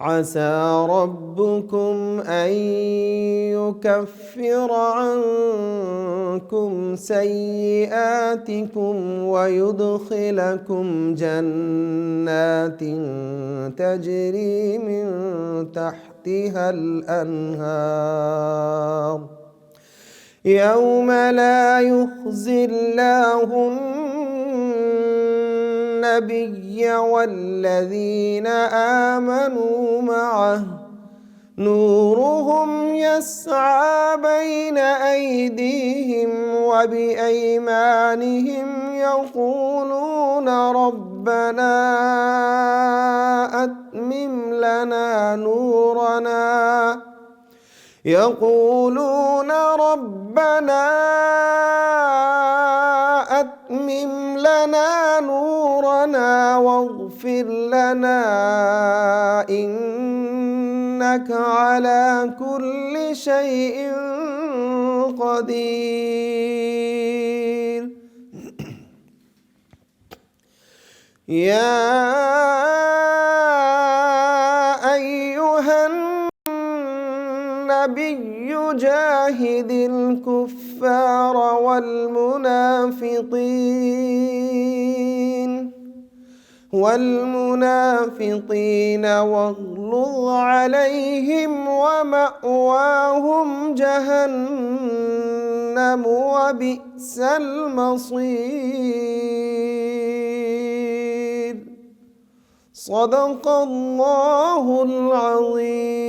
عسى ربكم أن يكفر عنكم سيئاتكم ويدخلكم جنات تجري من تحتها الأنهار يوم لا يخزي الله النبي والذين آمنوا معه نورهم يسعى بين أيديهم وبأيمانهم يقولون ربنا أتمم لنا نورنا يقولون ربنا أتمم لنا نورنا واغفر لنا إنك على كل شيء قدير يا أيها النبي جاهد الكفار والمنافقين واغلظ عليهم ومأواهم جهنم وبئس المصير صدق الله العظيم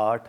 8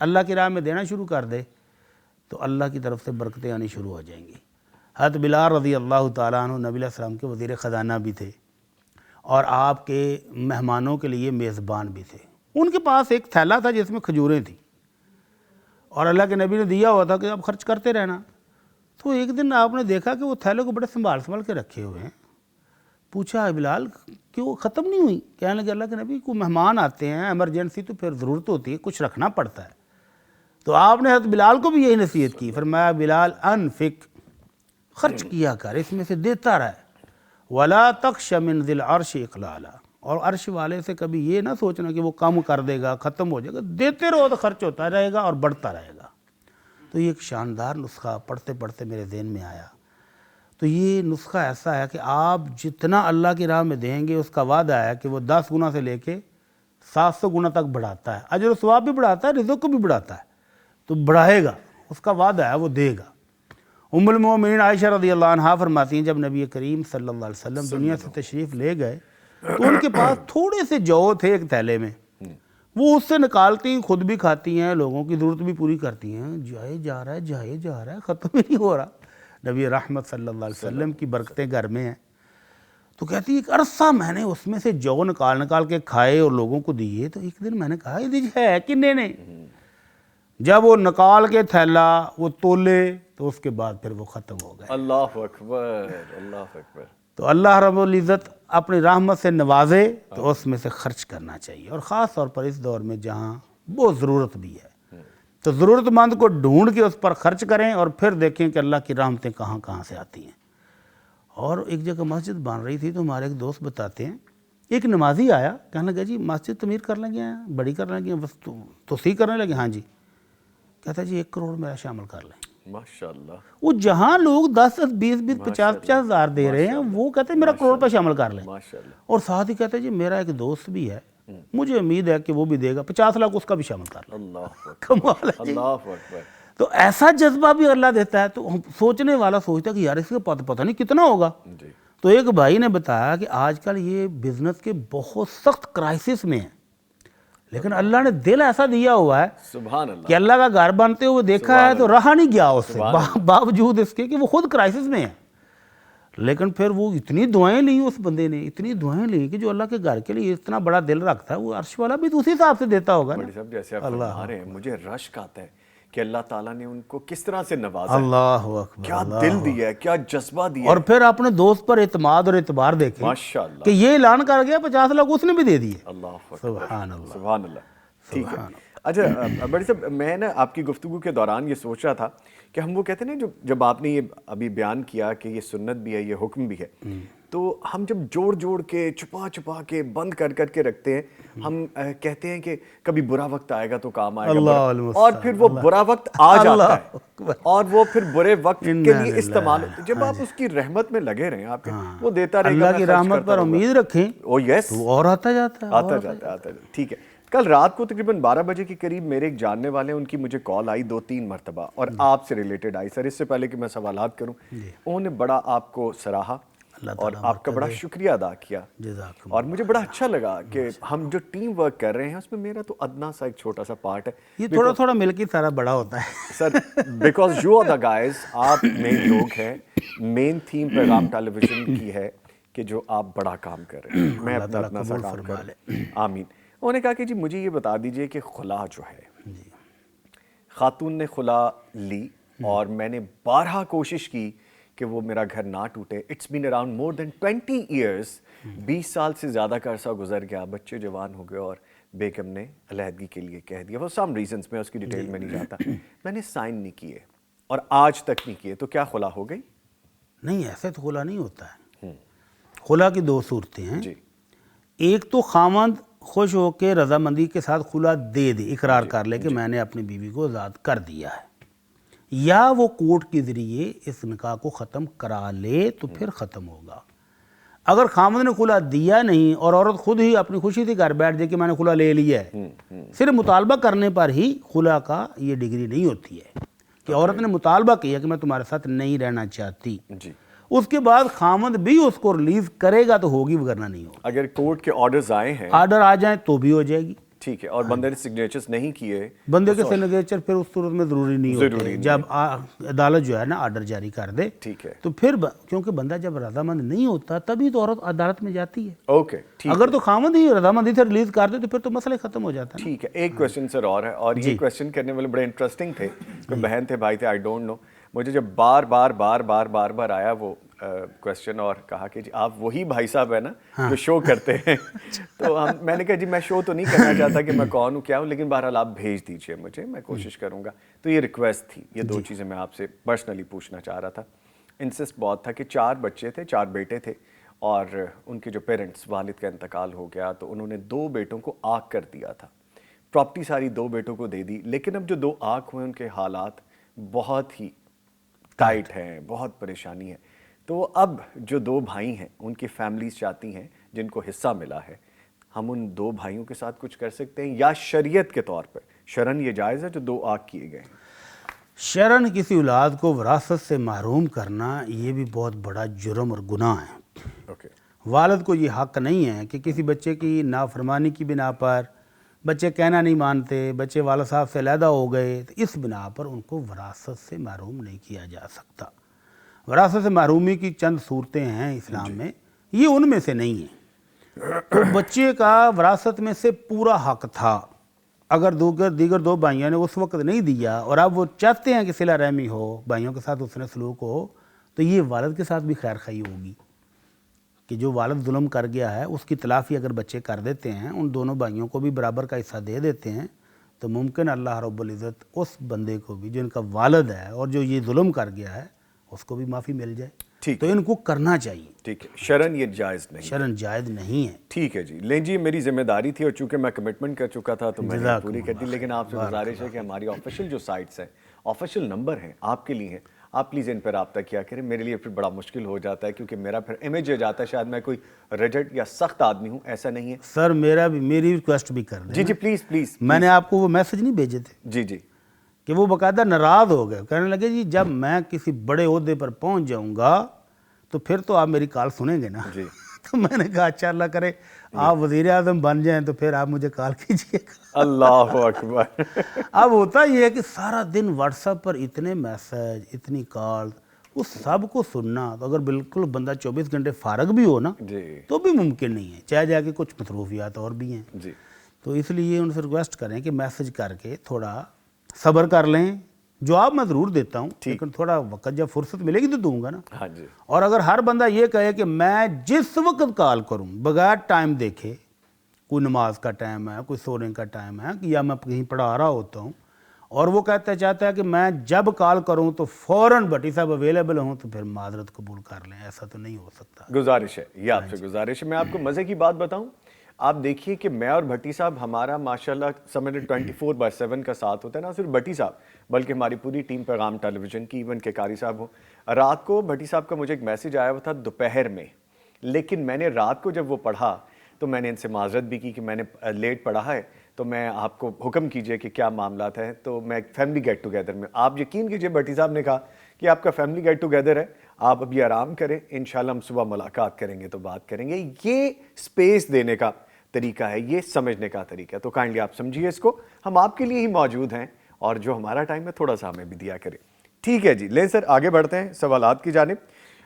اللہ کی راہ میں دینا شروع کر دے, تو اللہ کی طرف سے برکتیں آنی شروع ہو جائیں گی. حضرت بلال رضی اللہ تعالیٰ عنہ نبی علیہ السلام کے وزیر خزانہ بھی تھے اور آپ کے مہمانوں کے لیے میزبان بھی تھے. ان کے پاس ایک تھیلا تھا جس میں کھجوریں تھیں اور اللہ کے نبی نے دیا ہوا تھا کہ آپ خرچ کرتے رہنا. تو ایک دن آپ نے دیکھا کہ وہ تھیلے کو بڑے سنبھال کے رکھے ہوئے ہیں. پوچھا بلال کیوں ختم نہیں ہوئی؟ کہنے لگے اللہ کے نبی کو مہمان آتے ہیں, ایمرجنسی تو پھر ضرورت ہوتی ہے, کچھ رکھنا پڑتا ہے. تو آپ نے حضرت بلال کو بھی یہی نصیحت کی, فرمایا بلال انفق, خرچ کیا کر, اس میں سے دیتا رہے. ولا تخش من ذی العرش اقلالا, اور عرش والے سے کبھی یہ نہ سوچنا کہ وہ کم کر دے گا, ختم ہو جائے گا. دیتے رہو تو خرچ ہوتا رہے گا اور بڑھتا رہے گا. تو یہ ایک شاندار نسخہ پڑھتے پڑھتے میرے ذہن میں آیا. تو یہ نسخہ ایسا ہے کہ آپ جتنا اللہ کی راہ میں دیں گے, اس کا وعدہ ہے کہ وہ 10 گنا سے لے کے 700 گنا تک بڑھاتا ہے. اجر و ثواب بھی بڑھاتا ہے, رزق کو بھی بڑھاتا ہے. تو بڑھائے گا, اس کا وعدہ ہے, وہ دے گا. ام المومنین عائشہ رضی اللہ عنہا فرماتی ہیں جب نبی کریم صلی اللہ علیہ وسلم دنیا سے تشریف لے گئے تو ان کے پاس تھوڑے سے جو تھے ایک تھیلے میں, وہ اس سے نکالتی ہیں, خود بھی کھاتی ہیں, لوگوں کی ضرورت بھی پوری کرتی ہیں. جائے جا رہا ہے, ختم ہی نہیں ہو رہا. نبی رحمت صلی اللہ علیہ وسلم کی برکتیں گھر میں ہیں. تو کہتی ہے ایک عرصہ میں نے اس میں سے جو نکال کے کھائے اور لوگوں کو دیے. تو ایک دن میں نے کہا یہ ہے کنے نے, جب وہ نکال کے تھیلا وہ تولے تو اس کے بعد پھر وہ ختم ہو گئے. اللہ اکبر, اللہ اکبر. تو اللہ رب العزت اپنی رحمت سے نوازے تو اس میں سے خرچ کرنا چاہیے, اور خاص طور پر اس دور میں جہاں بہت ضرورت بھی ہے. تو ضرورت مند کو ڈھونڈ کے اس پر خرچ کریں اور پھر دیکھیں کہ اللہ کی رحمتیں کہاں کہاں سے آتی ہیں. اور ایک جگہ مسجد بن رہی تھی تو ہمارے ایک دوست بتاتے ہیں, ایک نمازی آیا, کہنے لگا جی مسجد تعمیر کر لیں گے, بڑی کر لیں گے, بس توسیع کرنے لگے. ہاں جی. کہتا ہے جی 1 کروڑ میرا شامل کر لیں. ماشاءاللہ. وہ جہاں لوگ 10 20 50 ہزار دے رہے ہیں, وہ کہتے ہیں میرا کروڑ روپے شامل کر لیں. ماشاءاللہ. اور ساتھ ہی کہتے ہیں جی میرا ایک دوست بھی ہے, مجھے امید ہے کہ وہ بھی دے گا, 50 لاکھ اس کا بھی شامل کر لیں. اللہ اکبر, کمال ہے جی. اللہ اکبر. تو ایسا جذبہ بھی اللہ دیتا ہے. تو سوچنے والا سوچتا ہے کہ یار اس کا پتہ نہیں کتنا ہوگا. جی. تو ایک بھائی نے بتایا کہ آج کل یہ بزنس کے بہت سخت کرائسس میں ہیں, لیکن اللہ نے دل ایسا دیا ہوا ہے سبحان اللہ کہ اللہ کا گھر بنتے ہوئے دیکھا ہے تو رہا نہیں گیا اس سے, باوجود اس کے کہ وہ خود کرائسس میں ہے. لیکن پھر وہ اتنی دعائیں لیں اس بندے نے, اتنی دعائیں لیں کہ جو اللہ کے گھر کے لیے اتنا بڑا دل رکھتا ہے وہ عرش والا بھی تو اسی حساب سے دیتا ہوگا نا. بڑی صاحب جیسے آپ فرما رہے ہیں مجھے رشک آتا ہے کہ اللہ تعالیٰ نے ان کو کس طرح سے نوازا ہے, اللہ اکبر, کیا دل دیا ہے, کیا جذبہ دیا ہے. اور پھر اپنے دوست پر اعتماد اور اعتبار دیکھیں ماشاءاللہ کہ یہ اعلان کر گیا 50 لاکھ اس نے بھی دے دیے. اللہ اکبر, سبحان اللہ. سبحان اللہ. ٹھیک ہے. اچھا بڑی صاحب, میں نا آپ کی گفتگو کے دوران یہ سوچ رہا تھا کہ ہم وہ کہتے ہیں نا جب آپ نے یہ ابھی بیان کیا کہ یہ سنت بھی ہے, یہ حکم بھی ہے, تو ہم جب جوڑ کے چھپا کے بند کر کے رکھتے ہیں, ہم کہتے ہیں کہ کبھی برا وقت آئے گا تو کام آئے گا, اور پھر وہ برا وقت آ جاتا ہے اور وہ پھر برے وقت کے لیے استعمال ہوتا ہے. جب آپ اس کی رحمت میں لگے رہیں, آپ وہ دیتا رہے گا, اللہ کی رحمت پر امید رکھیں, او یس, اور آتا جاتا ہے. ٹھیک ہے. کل رات کو تقریباً 12 بجے کے قریب میرے ایک جاننے والے, ان کی مجھے کال آئی 2-3 مرتبہ, اور آپ سے ریلیٹڈ آئی. سر اس سے پہلے کہ میں سوالات کروں, انہوں نے بڑا آپ کو سراہا اور آپ کا بڑا شکریہ ادا کیا, اور مجھے بڑا اچھا لگا کہ ہم جو ٹیم ورک کر رہے ہیں اس میں میرا تو ادنا سا ایک چھوٹا سا پارٹ ہے. یہ تھوڑا مل کے سارا بڑا ہوتا ہے sir, because you are the guys, آپ مین لوگ ہیں. مین تھیم پیغام ٹیلی ویژن کی ہے کہ جو آپ بڑا کام کر رہے ہیں, میں اپنا اتنا سا کام کر رہا ہوں. آمین. انہوں نے کہا کہ جی مجھے یہ بتا دیجئے کہ خلا جو ہے, خاتون نے خلا لی اور میں نے بارہا کوشش کی کہ وہ میرا گھر نہ ٹوٹے. It's been around more than 20 years, 20 سال سے زیادہ کا عرصہ گزر گیا, بچے جوان ہو گئے اور بیگم نے علیحدگی کے لیے کہہ دیا. وہ سم ریزنس, میں اس کی ڈیٹیل میں نہیں جاتا. میں نے سائن نہیں کیے اور آج تک نہیں کیے, تو کیا خلا ہو گئی؟ نہیں, ایسے تو خلا نہیں ہوتا ہے. خلا کی 2 صورتیں ہیں. جی. ایک تو خاوند خوش ہو کے رضامندی کے ساتھ خلا دے دے, اقرار کر لے کہ میں نے اپنی بیوی کو آزاد کر دیا ہے, یا وہ کورٹ کے ذریعے اس نکاح کو ختم کرا لے تو پھر ختم ہوگا. اگر خاوند نے خلا دیا نہیں اور عورت خود ہی اپنی خوشی سے گھر بیٹھ جائے کہ میں نے خلا لے لیا ہے, صرف مطالبہ کرنے پر ہی خلا کا یہ ڈگری نہیں ہوتی ہے کہ عورت نے مطالبہ کیا کہ میں تمہارے ساتھ نہیں رہنا چاہتی, اس کے بعد خامد بھی اس کو ریلیز کرے گا تو ہوگی، ورنہ نہیں ہوگی. اگر کورٹ کے آرڈرز آئے ہیں آرڈر آ جائیں تو بھی ہو جائے گی. ٹھیک ہے، اور بندے نے سگنیچرز نہیں کیے، بندے کے سگنیچر پھر اس صورت میں ضروری نہیں ہوتے. جب عدالت جو ہے نا آرڈر جاری کر دے ٹھیک ہے، تو پھر کیونکہ بندہ جب رضامند نہیں ہوتا تبھی تو عورت عدالت میں جاتی ہے. اوکے ٹھیک. اگر تو خامد ہی رضامندی سے ریلیز کر دے تو پھر تو مسئلہ ختم ہو جاتا ہے. ٹھیک ہے، ایک کویسچن سر اور ہے، اور یہ کویسچن کرنے والے بڑے انٹرسٹنگ تھے. کوئی بہن تھے، بھائی تھے، آئی ڈونٹ نو. مجھے جب بار بار آیا وہ کویسچن اور کہا کہ جی آپ وہی بھائی صاحب ہیں نا جو شو کرتے ہیں، تو میں نے کہا جی میں شو تو نہیں کرنا چاہتا کہ میں کون ہوں کیا ہوں، لیکن بہرحال آپ بھیج دیجئے مجھے، میں کوشش کروں گا. تو یہ ریکویسٹ تھی، یہ دو چیزیں میں آپ سے پرسنلی پوچھنا چاہ رہا تھا. انسسٹ بہت تھا کہ 4 بچے تھے، 4 بیٹے تھے، اور ان کے جو پیرنٹس، والد کا انتقال ہو گیا تو انہوں نے 2 بیٹوں کو آگ کر دیا تھا. پراپرٹی ساری 2 بیٹوں کو دے دی، لیکن اب جو 2 آگ ہوئے ان کے حالات بہت ہی ٹائٹ ہیں، بہت پریشانی ہے. تو اب جو 2 بھائی ہیں ان کی فیملیز چاہتی ہیں جن کو حصہ ملا ہے، ہم ان 2 بھائیوں کے ساتھ کچھ کر سکتے ہیں یا شریعت کے طور پر شرعن یہ جائز ہے جو 2 آگ کیے گئے ہیں؟ شرعن کسی اولاد کو وراثت سے محروم کرنا یہ بھی بہت بڑا جرم اور گناہ ہے. اوکے. والد کو یہ حق نہیں ہے کہ کسی بچے کی نافرمانی کی بنا پر، بچے کہنا نہیں مانتے، بچے والد صاحب سے علیحدہ ہو گئے، تو اس بنا پر ان کو وراثت سے محروم نہیں کیا جا سکتا. وراثت سے محرومی کی چند صورتیں ہیں اسلام میں، یہ ان میں سے نہیں ہیں. تو بچے کا وراثت میں سے پورا حق تھا، اگر دیگر 2 بھائیوں نے اس وقت نہیں دیا اور اب وہ چاہتے ہیں کہ صلہ رحمی ہو، بھائیوں کے ساتھ اس نے سلوک ہو، تو یہ والد کے ساتھ بھی خیر خواہی ہوگی کہ جو والد ظلم کر گیا ہے اس کی تلافی اگر بچے کر دیتے ہیں، ان دونوں بھائیوں کو بھی برابر کا حصہ دے دیتے ہیں، تو ممکن اللہ رب العزت اس بندے کو بھی جو ان کا والد ہے اور جو یہ ظلم کر گیا ہے اس کو بھی معافی مل جائے. ٹھیک تو ان کو کرنا چاہیے. ٹھیک ہے، شرعن یہ جائز نہیں. شرعن جائز نہیں ہے. ٹھیک ہے جی. لیں جی، میری ذمہ داری تھی اور چونکہ میں کمٹمنٹ کر چکا تھا تو میں نے پوری کر دی، لیکن آپ سے گزارش ہے کہ ہماری آفیشیل جو سائٹس ہیں، آفیشیل نمبر ہیں آپ کے لیے ہیں، آپ پلیز ان پر رابطہ کیا کریں. میرے لیے پھر بڑا مشکل ہو جاتا ہے کیونکہ میرا پھر امیج ہو جاتا ہے شاید میں کوئی رجٹ یا سخت آدمی ہوں، ایسا نہیں ہے. سر میری ریکویسٹ بھی کر دیں. جی جی پلیز پلیز. میں نے آپ کو وہ میسج نہیں بھیجے تھے جی جی کہ وہ باقاعدہ ناراض ہو گئے، کہنے لگے جی جب میں کسی بڑے عہدے پر پہنچ جاؤں گا تو پھر تو آپ میری کال سنیں گے نا. جی. تو میں نے کہا اچھا اللہ کرے آپ وزیر اعظم بن جائیں تو پھر آپ مجھے کال کیجئے گا. اللہ اکبر. اب ہوتا یہ ہے کہ سارا دن واٹس ایپ پر اتنے میسج، اتنی کال، وہ سب کو سننا، تو اگر بالکل بندہ 24 گھنٹے فارغ بھی ہو نا جی تو بھی ممکن نہیں ہے، چاہے جا کے کچھ مصروفیات اور بھی ہیں. جی تو اس لیے ان سے ریکویسٹ کریں کہ میسج کر کے تھوڑا صبر کر لیں. جواب میں ضرور دیتا ہوں لیکن تھوڑا وقت جب فرصت ملے گی تو دوں گا نا. ہاں جی. اور اگر ہر بندہ یہ کہے کہ میں جس وقت کال کروں بغیر ٹائم دیکھے، کوئی نماز کا ٹائم ہے، کوئی سونے کا ٹائم ہے، یا میں کہیں پڑھا رہا ہوتا ہوں، اور وہ چاہتا ہے کہ میں جب کال کروں تو فوراً بھٹی صاحب اویلیبل ہوں، تو پھر معذرت قبول کر لیں. ایسا تو نہیں ہو سکتا. گزارش ہے، یہ آپ سے گزارش ہے. میں آپ کو مزے کی بات بتاؤں، آپ دیکھیے کہ میں اور بھٹی صاحب ہمارا ماشاءاللہ سمجھ 24/7 کا ساتھ ہوتا ہے، نہ صرف بھٹی صاحب بلکہ ہماری پوری ٹیم پیغام ٹیلی ویژن کی، ایون کہ قاری صاحب ہوں. رات کو بھٹی صاحب کا مجھے ایک میسج آیا ہوا تھا دوپہر میں، لیکن میں نے رات کو جب وہ پڑھا تو میں نے ان سے معذرت بھی کی کہ میں نے لیٹ پڑھا ہے، تو میں آپ کو حکم کیجئے کہ کیا معاملات ہیں. تو میں ایک فیملی گیٹ ٹوگیدر میں، آپ یقین کیجئے بھٹی صاحب نے کہا کہ آپ کا فیملی گیٹ ٹوگیدر ہے، آپ ابھی آرام کریں، انشاءاللہ ہم صبح ملاقات کریں گے تو بات کریں گے. یہ سپیس دینے کا طریقہ ہے، یہ سمجھنے کا طریقہ ہے. تو کائنڈلی آپ سمجھیے اس کو، ہم آپ کے لیے ہی موجود ہیں اور جو ہمارا ٹائم ہے تھوڑا سا ہمیں بھی دیا کریں. ٹھیک ہے جی. لیں سر آگے بڑھتے ہیں سوالات کی جانب.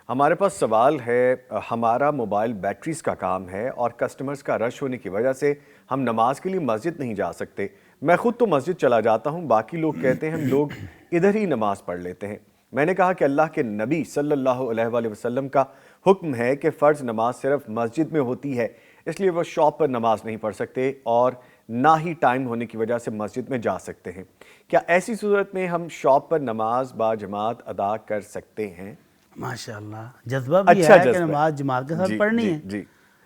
ہمارے پاس سوال ہے، ہمارا موبائل بیٹریز کا کام ہے اور کسٹمرز کا رش ہونے کی وجہ سے ہم نماز کے لیے مسجد نہیں جا سکتے. میں خود تو مسجد چلا جاتا ہوں، باقی لوگ کہتے ہیں ہم لوگ ادھر ہی نماز پڑھ لیتے ہیں. میں نے کہا کہ اللہ کے نبی صلی اللہ علیہ وآلہ وسلم کا حکم ہے کہ فرض نماز صرف مسجد میں ہوتی ہے، اس لیے وہ شاپ پر نماز نہیں پڑھ سکتے اور نہ ہی ٹائم ہونے کی وجہ سے مسجد میں جا سکتے ہیں. کیا ایسی صورت میں ہم شاپ پر نماز با جماعت ادا کر سکتے ہیں؟ ماشاءاللہ جذبہ بھی اچھا ہے کہ نماز جماعت کے ساتھ پڑھنی ہے. جی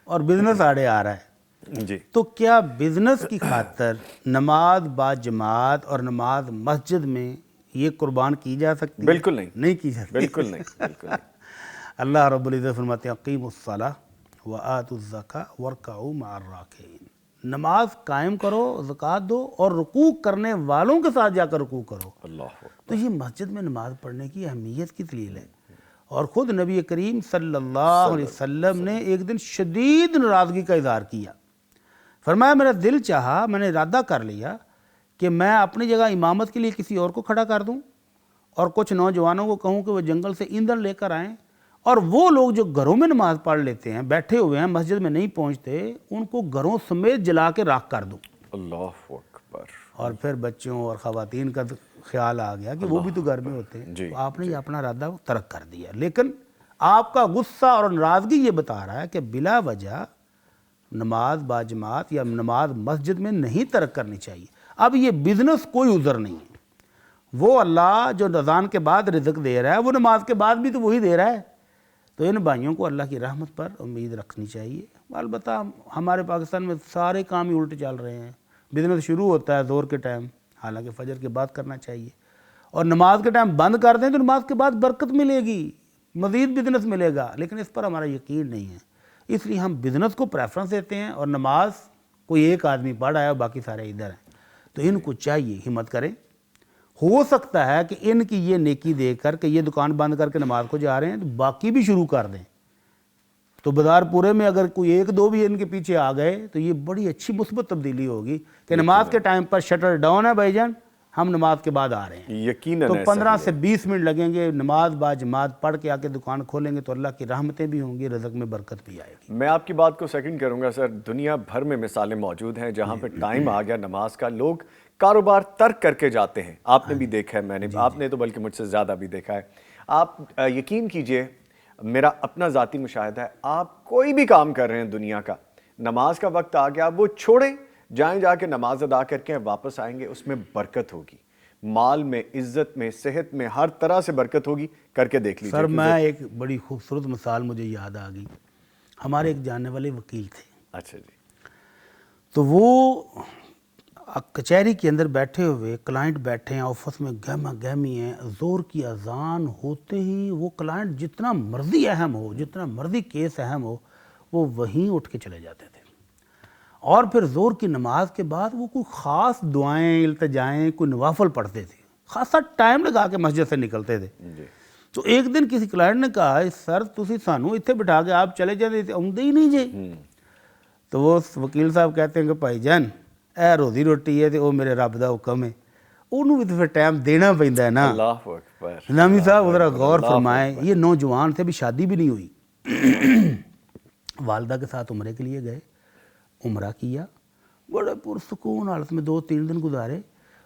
اور بزنس آڑے آ رہا ہے، جی. تو کیا بزنس کی خاطر نماز با جماعت اور نماز مسجد میں یہ قربان کی جا سکتی ہے؟ بالکل نہیں. نہیں کی جاتی. بالکل نہیں. بالکل نہیں. اللہ رب العزت فرماتے ہیں اقیموا الصلاۃ وآتوا الزکاۃ وارکعوا مع الراکعین. نماز قائم کرو، زکوٰۃ دو اور رکوع کرنے والوں کے ساتھ جا کر رکوع کرو. اللہ. تو یہ مسجد میں نماز پڑھنے کی اہمیت کی دلیل ہے. اور خود نبی کریم صلی اللہ علیہ وسلم نے ایک دن شدید ناراضگی کا اظہار کیا. فرمایا میرا دل چاہا، میں نے ارادہ کر لیا کہ میں اپنی جگہ امامت کے لیے کسی اور کو کھڑا کر دوں اور کچھ نوجوانوں کو کہوں کہ وہ جنگل سے ایندھن لے کر آئیں، اور وہ لوگ جو گھروں میں نماز پڑھ لیتے ہیں، بیٹھے ہوئے ہیں، مسجد میں نہیں پہنچتے، ان کو گھروں سمیت جلا کے راکھ کر دوں. اللہ اکبر. اور پھر بچوں اور خواتین کا خیال آ گیا کہ وہ بھی تو گھر میں ہوتے ہیں. جی. تو آپ نے یہ اپنا ارادہ ترک کر دیا. لیکن آپ کا غصہ اور ناراضگی یہ بتا رہا ہے کہ بلا وجہ نماز باجماعت یا نماز مسجد میں نہیں ترک کرنی چاہیے. اب یہ بزنس کوئی عذر نہیں ہے. وہ اللہ جو اذان کے بعد رزق دے رہا ہے وہ نماز کے بعد بھی تو وہی دے رہا ہے. تو ان بھائیوں کو اللہ کی رحمت پر امید رکھنی چاہیے. البتہ ہمارے پاکستان میں سارے کام ہی الٹ چل رہے ہیں. بزنس شروع ہوتا ہے زور کے ٹائم، حالانکہ فجر کے بعد کرنا چاہیے، اور نماز کے ٹائم بند کر دیں تو نماز کے بعد برکت ملے گی، مزید بزنس ملے گا. لیکن اس پر ہمارا یقین نہیں ہے، اس لیے ہم بزنس کو پریفرنس دیتے ہیں، اور نماز کوئی ایک آدمی پڑھ آیا اور باقی سارے ادھر ہیں. تو ان کو چاہیے ہمت کریں. ہو سکتا ہے کہ ان کی یہ نیکی دیکھ کر کہ یہ دکان بند کر کے نماز کو جا رہے ہیں تو باقی بھی شروع کر دیں. تو بازار پورے میں اگر کوئی ایک دو بھی ان کے پیچھے آ گئے تو یہ بڑی اچھی مثبت تبدیلی ہوگی کہ نماز کے ٹائم پر شٹر ڈاؤن ہے بھائی جان، ہم نماز کے بعد آ رہے ہیں. یقیناً تو ایسا 15 ہی سے 20 منٹ لگیں گے، نماز با جماعت پڑھ کے آ کے دکان کھولیں گے تو اللہ کی رحمتیں بھی ہوں گی، رزق میں برکت بھی آئے گی. میں آپ کی بات کو سیکنڈ کروں گا سر. دنیا بھر میں مثالیں موجود ہیں جہاں پہ ٹائم آ گیا نماز کا، لوگ کاروبار ترک کر کے جاتے ہیں. آپ نے بھی دیکھا ہے، میں نے، آپ نے تو بلکہ مجھ سے زیادہ بھی دیکھا ہے. آپ یقین کیجئے، میرا اپنا ذاتی مشاہدہ ہے، آپ کوئی بھی کام کر رہے ہیں دنیا کا، نماز کا وقت آ گیا وہ چھوڑیں، جائیں جا کے نماز ادا کر کے واپس آئیں گے، اس میں برکت ہوگی، مال میں، عزت میں، صحت میں، ہر طرح سے برکت ہوگی. کر کے دیکھ لیجیے. سر میں ایک بڑی خوبصورت مثال مجھے یاد آ گئی. ہمارے ایک جاننے والے وکیل تھے. اچھا جی. تو وہ کچہری کے اندر بیٹھے ہوئے، کلائنٹ بیٹھے ہیں آفس میں، گہما گہمی ہیں، زور کی اذان ہوتے ہی وہ کلائنٹ جتنا مرضی اہم ہو، جتنا مرضی کیس اہم ہو، وہ وہیں اٹھ کے چلے جاتے تھے. اور پھر زور کی نماز کے بعد وہ کوئی خاص دعائیں، التجائیں، کوئی نوافل پڑھتے تھے، خاصا ٹائم لگا کے مسجد سے نکلتے تھے. تو ایک دن کسی کلائنٹ نے کہا سر تسی سانو اتنے بٹھا کے آپ چلے جاتے آؤندے ہی نہیں جی. تو وہ وکیل صاحب کہتے ہیں کہ بھائی جان اے روزی روٹی ہے تو وہ میرے رب دا حکم ہے، انہوں بھی تو پھر ٹائم دینا پیندا ہے نا. اللہ اکبر. نامی صاحب ذرا غور فرمائیں. یہ نوجوان تھے، ابھی شادی بھی نہیں ہوئی، والدہ کے ساتھ عمرے کے لیے گئے، عمرہ کیا، بڑے پرسکون حالت میں 2-3 دن گزارے.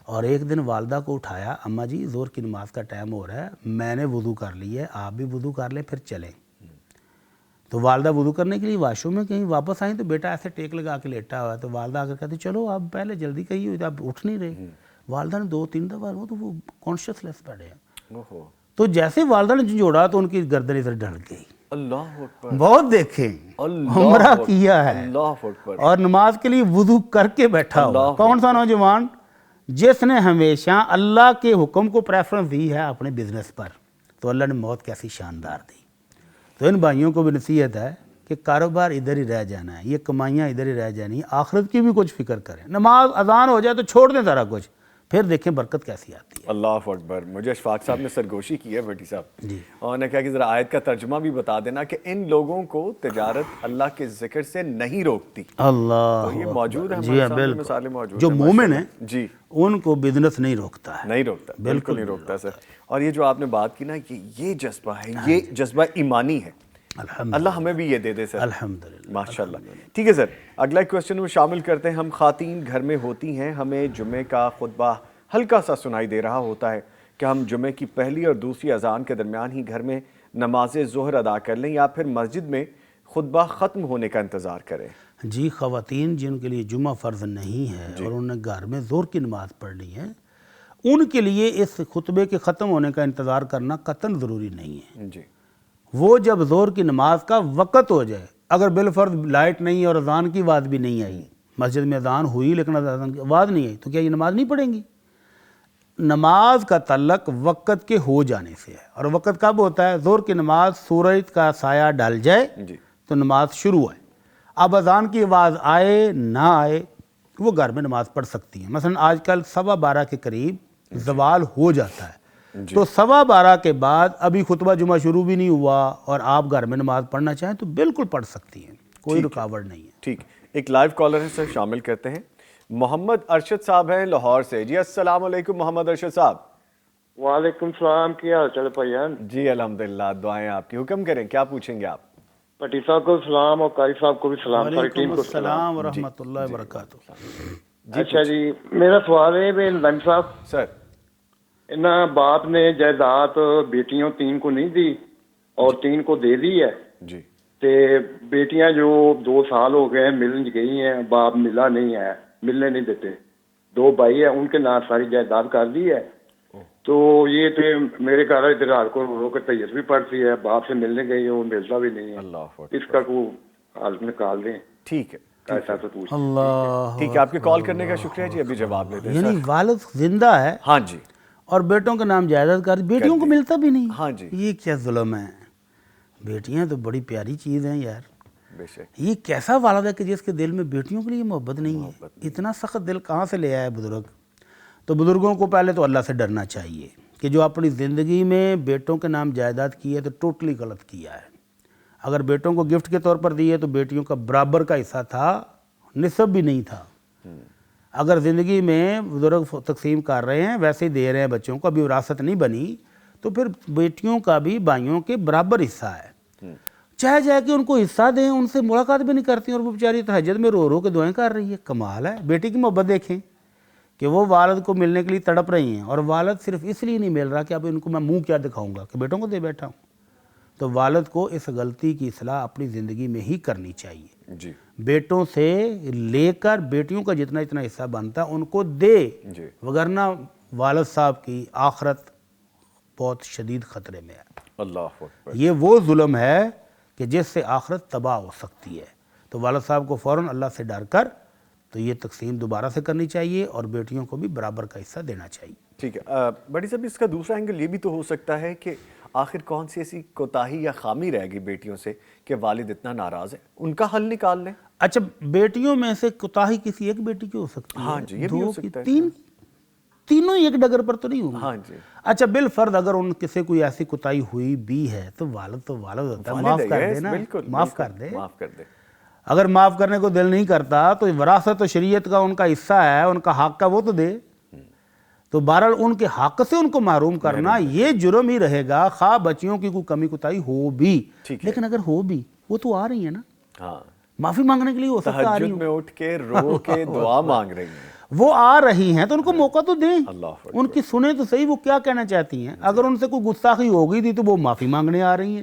اور ایک دن والدہ کو اٹھایا، اماں جی زور کی نماز کا ٹائم ہو رہا ہے، میں نے وضو کر لی ہے، آپ بھی وضو کر لیں پھر چلیں. تو والدہ وضو کرنے کے لیے واش روم میں کہیں واپس آئیں تو بیٹا ایسے ٹیک لگا کے لیٹا ہوا ہے. تو والدہ آ کر کہتے چلو آپ پہلے جلدی کہیے ہوئی تو آپ اٹھ نہیں رہے. والدہ نے 2-3 دفعہ تو وہ کانشیس لیس بیٹھے ہیں. تو جیسے والدہ نے جھنجھوڑا تو ان کی گردن ادھر ڈھل گئی. اللہ اکبر. بہت دیکھیں، عمرہ کیا ہے اللہ اکبر، اور نماز کے لیے وضو کر کے بیٹھا ہوا. کون سا نوجوان جس نے ہمیشہ اللہ کے حکم کو پریفرنس دی ہے اپنے بزنس پر، تو اللہ نے موت کیسی شاندار دی. تو ان بھائیوں کو بھی نصیحت ہے کہ کاروبار ادھر ہی رہ جانا ہے، یہ کمائیاں ادھر ہی رہ جانی، آخرت کی بھی کچھ فکر کریں. نماز اذان ہو جائے تو چھوڑ دیں سارا کچھ، پھر دیکھیں برکت کیسی آتی ہے. اللہ اکبر. مجھے اشفاق صاحب نے سرگوشی کی ہے بھٹی صاحب، جی، اور نے کہا کہ ذرا آیت کا ترجمہ بھی بتا دینا کہ ان لوگوں کو تجارت اللہ کے ذکر سے نہیں روکتی. اللہ تو یہ موجود ہے جی ہمارے ہاں، سامنے، بالکل. مثالیں موجود جو ہیں مومن ہیں جی، ان کو بزنس نہیں روکتا ہے، نہیں روکتا، بالکل نہیں روکتا سر. اور یہ جو آپ نے بات کی نا، یہ جذبہ ہے، یہ جذبہ ایمانی ہے. اللہ ہمیں بھی یہ دے دے سر. الحمدللہ. ماشاءاللہ. ٹھیک ہے سر، اگلا کویسچن میں شامل کرتے ہیں. ہم خواتین گھر میں ہوتی ہیں، ہمیں جمعے کا خطبہ ہلکا سا سنائی دے رہا ہوتا ہے کہ ہم جمعے کی پہلی اور دوسری اذان کے درمیان ہی گھر میں نماز ظہر ادا کر لیں یا پھر مسجد میں خطبہ ختم ہونے کا انتظار کریں. جی، خواتین جن کے لیے جمعہ فرض نہیں ہے اور انہوں نے گھر میں ظہر کی نماز پڑھنی ہے، ان کے لیے اس خطبے کے ختم ہونے کا انتظار کرنا قطعاً ضروری نہیں ہے. جی، وہ جب ظہر کی نماز کا وقت ہو جائے، اگر بالفرض لائٹ نہیں اور اذان کی آواز بھی نہیں آئی، مسجد میں اذان ہوئی لیکن اذان کی آواز نہیں آئی، تو کیا یہ نماز نہیں پڑھیں گی؟ نماز کا تعلق وقت کے ہو جانے سے ہے، اور وقت کب ہوتا ہے؟ ظہر کی نماز سورج کا سایہ ڈال جائے تو نماز شروع ہے. اب اذان کی آواز آئے نہ آئے وہ گھر میں نماز پڑھ سکتی ہیں. مثلا آج کل 12:15 کے قریب زوال ہو جاتا ہے، تو 12:15 کے بعد ابھی خطبہ جمعہ شروع بھی نہیں ہوا اور آپ گھر میں نماز پڑھنا چاہیں تو بالکل پڑھ سکتی ہیں, کوئی رکاوٹ نہیں ہے. ٹھیک, ایک لائیو کالر ہے سر, شامل کرتے ہیں. محمد ارشد صاحب ہیں لاہور سے. جی السلام علیکم محمد ارشد صاحب. وعلیکم السلام, کیا حال چال بھائی جان؟ جی الحمدللہ, دعائیں آپ کی. حکم کریں, کیا پوچھیں گے آپ؟ پٹی صاحب کو سلام اور قاری صاحب کو بھی سلام, ساری ٹیم وعلیکم کو سلام. السلام ورحمۃ اللہ وبرکاتہ. اچھا جی, میرا سوال ہے بھی نظام صاحب, سر انہاں باپ نے جائیداد بیٹیوں 3 کو نہیں دی اور 3 کو دے دی ہے, جی تے بیٹیاں جو 2 سال ہو گئے مل گئی ہیں, باپ ملا نہیں ہے, ملنے نہیں دیتے. 2 بھائی ہیں, ان کے نام ساری جائیداد کر دی ہے. تو یہ تو میرے گھر ادھر رات کو رو کے تیس بھی پڑتی ہے, باپ سے ملنے گئی وہ ملتا بھی نہیں ہے. اللہ اکبر. اس کا کو حل نکال دیں. ٹھیک ہے, ایسا تو پوچھ. اللہ, ٹھیک ہے, آپ کے کال کرنے کا شکریہ جی. ابھی جواب لیتے ہیں یعنی سر. والد زندہ ہے ہاں جی, اور بیٹوں کے نام جائیداد کر, بیٹیوں کو ملتا بھی نہیں. ہاں جی, یہ کیا ظلم ہے. بیٹیاں تو بڑی پیاری چیز ہیں یار. بے شک. یہ کیسا والد ہے کہ جس کے دل میں بیٹیوں کے لیے محبت نہیں ہے. اتنا سخت دل کہاں سے لے آیا ہے بزرگ. تو بزرگوں کو پہلے تو اللہ سے ڈرنا چاہیے کہ جو اپنی زندگی میں بیٹوں کے نام جائیداد کی ہے تو ٹوٹلی غلط کیا ہے. اگر بیٹوں کو گفٹ کے طور پر دی ہے تو بیٹیوں کا برابر کا حصہ تھا, نصف بھی نہیں تھا. اگر زندگی میں بزرگ تقسیم کر رہے ہیں ویسے ہی دے رہے ہیں بچوں کو, ابھی وراثت نہیں بنی, تو پھر بیٹیوں کا بھی بھائیوں کے برابر حصہ ہے. چاہے جائے کہ ان کو حصہ دیں, ان سے ملاقات بھی نہیں کرتی اور وہ بیچاری تہجد میں رو رو کے دعائیں کر رہی ہے. کمال ہے. بیٹی کی محبت دیکھیں کہ وہ والد کو ملنے کے لیے تڑپ رہی ہیں, اور والد صرف اس لیے نہیں مل رہا کہ اب ان کو میں منہ کیا دکھاؤں گا کہ بیٹوں کو دے بیٹھا ہوں. تو والد کو اس غلطی کی اصلاح اپنی زندگی میں ہی کرنی چاہیے. جی بیٹوں سے لے کر بیٹیوں کا جتنا اتنا حصہ بنتا ہے ان کو دے, جی, وگرنہ والد صاحب کی آخرت بہت شدید خطرے میں ہے. اللہ اکبر. یہ وہ ظلم ہے کہ جس سے آخرت تباہ ہو سکتی ہے. تو والد صاحب کو فوراً اللہ سے ڈر کر تو یہ تقسیم دوبارہ سے کرنی چاہیے اور بیٹیوں کو بھی برابر کا حصہ دینا چاہیے. ٹھیک ہے. بڑی صاحب, اس کا دوسرا اینگل یہ بھی تو ہو سکتا ہے کہ آخر کون سی ایسی کوتاہی یا خامی رہ گئی بیٹیوں سے کہ والد اتنا ناراض ہے, ان کا حل نکال لیں. اچھا, بیٹیوں میں سے کوتاہی کسی ایک بیٹی کی ہو سکتی ہے, ہاں جی, یہ بھی ہو 2 کی, سکتا ہے. 3, تینوں ایک ڈگر پر تو نہیں ہوں گے. ہاں جی, اچھا, بالفرض اگر ان سے کوئی ایسی کوتاہی ہوئی بھی ہے تو والد ہوتا ہے, معاف کر دے نا, معاف کر دے. معاف کر دے. اگر معاف کرنے کو دل نہیں کرتا تو وراثت و شریعت کا ان کا حصہ ہے, ان کا حق کا وہ تو دے. تو بہرحال ان کے حق سے ان کو محروم کرنا یہ جرم ہی رہے گا, خواہ بچیوں کی کوئی کمی کوتاہی ہو بھی. لیکن اگر ہو بھی, وہ تو آ رہی ہیں نا, ہاں, معافی مانگنے کے لیے ہو سکتا ہے, آ رہی تہجد میں اٹھ کے رو کے دعا مانگ رہی ہیں, وہ آ رہی ہیں تو ان کو موقع تو دیں. اللہ اکبر. ان کی سنیں تو صحیح وہ کیا کہنا چاہتی ہیں. اگر ان سے کوئی گستاخی ہو گئی تھی تو وہ معافی مانگنے آ رہی ہیں,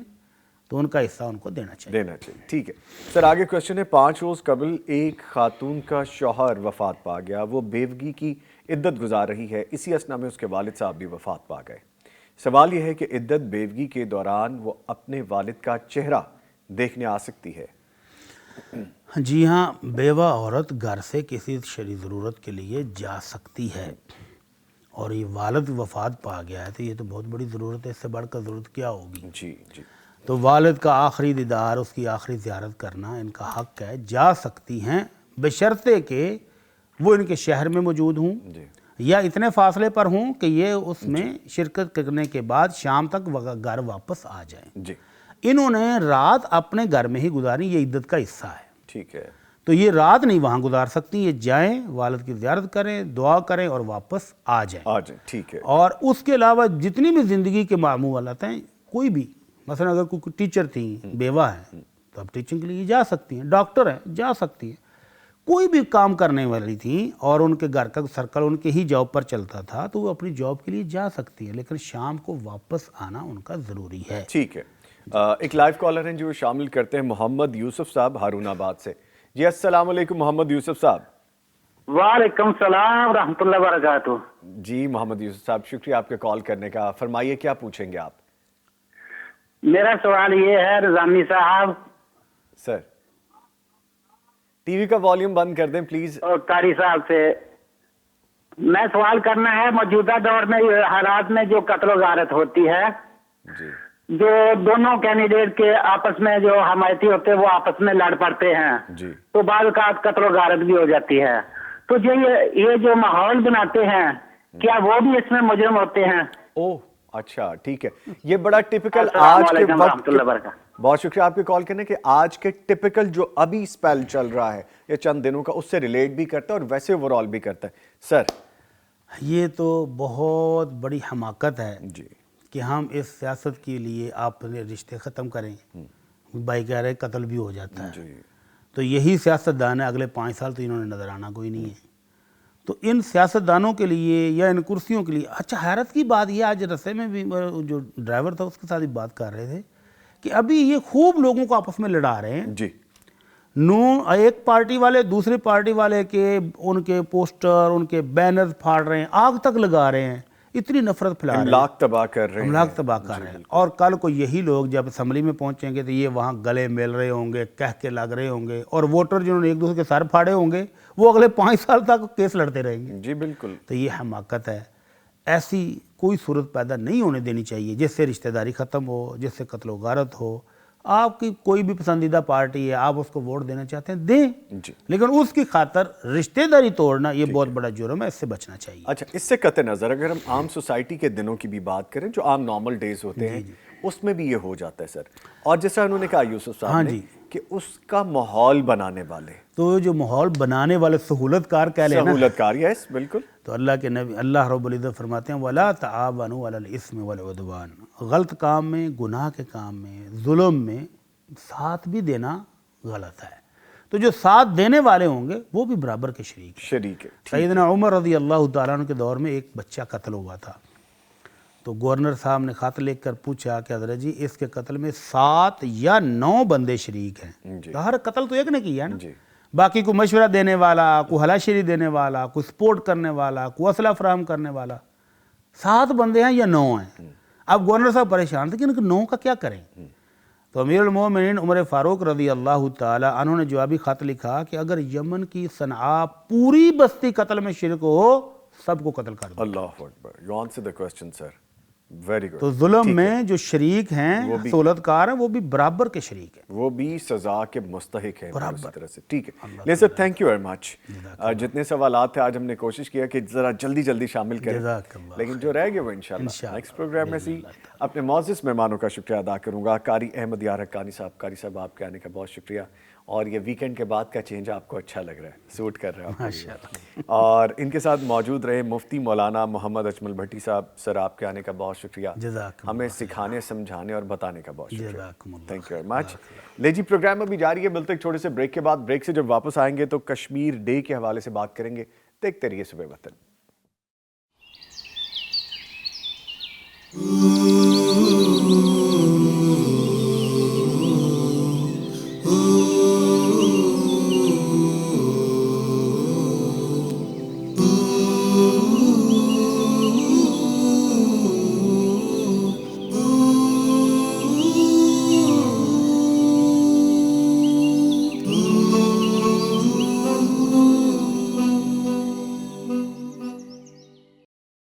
تو ان کا حصہ ان کو دینا چاہیے. ٹھیک ہے سر. آگے کوشچن ہے, 5 روز قبل ایک خاتون کا شوہر وفات پا گیا, وہ بیوگی کی عدت گزار رہی ہے, اسی اثنا میں اس کے والد صاحب بھی وفات پا گئے. سوال یہ ہے کہ عدت بیوگی کے دوران وہ اپنے والد کا چہرہ دیکھنے آ سکتی ہے؟ جی ہاں, بیوہ عورت گھر سے کسی شرعی ضرورت کے لیے جا سکتی ہے, اور یہ والد وفات پا گیا ہے تو یہ تو بہت بڑی ضرورت ہے, اس سے بڑھ کر ضرورت کیا ہوگی. جی جی, تو والد کا آخری دیدار, اس کی آخری زیارت کرنا ان کا حق ہے, جا سکتی ہیں بشرطے کہ وہ ان کے شہر میں موجود ہوں یا اتنے فاصلے پر ہوں کہ یہ اس میں شرکت کرنے کے بعد شام تک گھر واپس آ جائیں. جی, انہوں نے رات اپنے گھر میں ہی گزاری, یہ عدت کا حصہ ہے. ٹھیک ہے, تو یہ رات نہیں وہاں گزار سکتی, یہ جائیں, والد کی زیارت کریں, دعا کریں اور واپس آ جائیں. ٹھیک ہے. اور اس کے علاوہ جتنی بھی زندگی کے معمولات ہیں, کوئی بھی, مثلا اگر کوئی ٹیچر تھیں, بیوہ ہیں, تو اب ٹیچنگ کے لیے جا سکتی ہیں. ڈاکٹر ہیں, جا سکتی ہیں. کوئی بھی کام کرنے والی تھیں اور ان کے گھر کا سرکل ان کے ہی جاب پر چلتا تھا تو وہ اپنی جاب کے لیے جا سکتی ہیں, لیکن شام کو واپس آنا ان کا ضروری ہے. ٹھیک ہے. ایک لائیو کالر ہیں جو شامل کرتے ہیں, محمد یوسف صاحب ہارون آباد سے. جی السلام علیکم محمد یوسف صاحب. وعلیکم السلام ورحمۃ اللہ وبرکاتہ. جی محمد یوسف صاحب, شکریہ آپ کے کال کرنے کا. فرمائیے کیا پوچھیں گے آپ؟ میرا سوال یہ ہے رضامی صاحب. سر ٹی وی کا والیوم بند کر دیں پلیز. اور قاری صاحب سے میں سوال کرنا ہے, موجودہ دور میں حالات میں جو قتل و غارت ہوتی ہے, جی, جو دونوں کینڈیڈیٹ کے آپس میں جو حمایتی ہوتے ہیں وہ آپس میں لڑ پڑتے ہیں, جی, تو بعض اوقات قتل و غارت بھی ہو جاتی ہے. تو یہ جو ماحول بناتے ہیں کیا وہ بھی اس میں مجرم ہوتے ہیں؟ اچھا ٹھیک ہے, یہ بڑا ٹپیکل السلام آج کے علیکم وقت ورحمۃ اللہ وبرکاتہ. بہت شکریہ آپ کے کال کرنے کے. آج کے ٹپیکل جو ابھی اسپیل چل رہا ہے یہ چند دنوں کا, اس سے ریلیٹ بھی کرتا ہے اور ویسے اوور آل بھی کرتا ہے. سر یہ تو بہت بڑی حماقت ہے جی کہ ہم اس سیاست کے لیے آپ نے رشتے ختم کریں. بھائی کہہ رہے قتل بھی ہو جاتا ہے. جی تو یہی سیاست دان ہے, اگلے 5 سال تو انہوں نے نظر آنا کوئی نہیں ہے. تو ان سیاست دانوں کے لیے یا ان کرسیوں کے لیے, اچھا حیرت کی بات یہ, آج رستے میں بھی جو ڈرائیور تھا اس کے ساتھ ہی بات کر رہے تھے کہ ابھی یہ خوب لوگوں کو آپس میں لڑا رہے ہیں. جی ایک پارٹی والے دوسری پارٹی والے کے ان کے پوسٹر, ان کے بینر پھاڑ رہے ہیں, آگ تک لگا رہے ہیں, اتنی نفرت پھیلا رہے ہیں, املاک تباہ کر رہے ہیں. املاک تباہ کر رہے ہیں. اور کل کو یہی لوگ جب اسمبلی میں پہنچیں گے تو یہ وہاں گلے مل رہے ہوں گے, کہہ کے لگ رہے ہوں گے, اور ووٹر جنہوں نے ایک دوسرے کے سر پھاڑے ہوں گے وہ اگلے 5 سال تک کیس لڑتے رہیں گے. جی بالکل. تو یہ حماقت ہے. ایسی کوئی صورت پیدا نہیں ہونے دینی چاہیے جس سے رشتہ داری ختم ہو, جس سے قتل و غارت ہو. آپ کی کوئی بھی پسندیدہ پارٹی ہے, آپ اس کو ووٹ دینا چاہتے ہیں دیں, جی لیکن اس کی خاطر رشتہ داری توڑنا یہ بہت بڑا جرم ہے, اس سے بچنا چاہیے. اچھا اس سے قطع نظر اگر ہم عام سوسائٹی کے دنوں کی بھی بات کریں جو عام نارمل ڈیز ہوتے ہیں اس میں بھی یہ ہو جاتا ہے سر. اور جیسا انہوں نے کہا یوسف صاحب نے کہ اس کا ماحول بنانے والے, تو جو ماحول بنانے والے سہولت کار کہہ لینا, سہولت کار, یس بالکل. تو اللہ کے نبی اللہ رب العزت فرماتے ہیں وَلَا تَعَاوَنُوا عَلَى الْإِثْمِ وَالْعُدْوَانِ. غلط کام میں, گناہ کے کام میں, ظلم میں ساتھ بھی دینا غلط ہے. تو جو ساتھ دینے والے ہوں گے وہ بھی برابر کے شریک ہیں. شریک ہے. سیدنا عمر رضی اللہ تعالیٰ عنہ کے دور میں ایک بچہ قتل ہوا تھا. تو گورنر صاحب نے خط لکھ کر پوچھا کہ حضرت جی اس کے قتل میں 7 یا 9 بندے شریک ہیں. تو ہر قتل تو ایک نے کیا ہے نا, باقی کو مشورہ دینے والا, کو ہلاشیری دینے والا, کو سپورٹ کرنے والا, کو اسلحہ فراہم کرنے والا, 7 بندے ہیں یا 9 ہیں. اب گورنر صاحب پریشان تھے کہ ان کے 9 کا کیا کریں. تو امیر المومنین عمر فاروق رضی اللہ تعالیٰ عنہ نے جوابی خط لکھا کہ اگر یمن کی صنعاء پوری بستی قتل میں شرک ہو سب کو قتل کر دو. اللہ اکبر. You answer the question sir, very good. تو ظلم میں جو شریک ہیں, سہولت کار ہیں, وہ بھی برابر کے شریک ہیں, وہ بھی سزا کے مستحق ہیں اسی طرح سے. ٹھیک ہے لیکن sir thank you very much. جتنے سوالات تھے آج ہم نے کوشش کیا کہ ذرا جلدی شامل کریں, لیکن جو رہ گئے وہ انشاءاللہ نیکسٹ پروگرام میں سی. اپنے معزز مہمانوں کا شکریہ ادا کروں گا. قاری احمد یار حقانی صاحب, قاری صاحب آپ کے آنے کا بہت شکریہ. اور یہ ویکینڈ کے بعد کا چینج آپ کو اچھا لگ رہا ہے, سوٹ کر رہا ہے. اور ان کے ساتھ موجود رہے مفتی مولانا محمد اجمل بھٹی صاحب. سر آپ کے آنے کا بہت شکریہ, ہمیں سکھانے, سمجھانے اور بتانے کا بہت شکریہ. Thank you very much. لے جی پروگرام ابھی جاری ہے, ملتے ایک چھوٹے سے بریک کے بعد. بریک سے جب واپس آئیں گے تو کشمیر ڈے کے حوالے سے بات کریں گے. دیکھتے رہیے صبح وطن.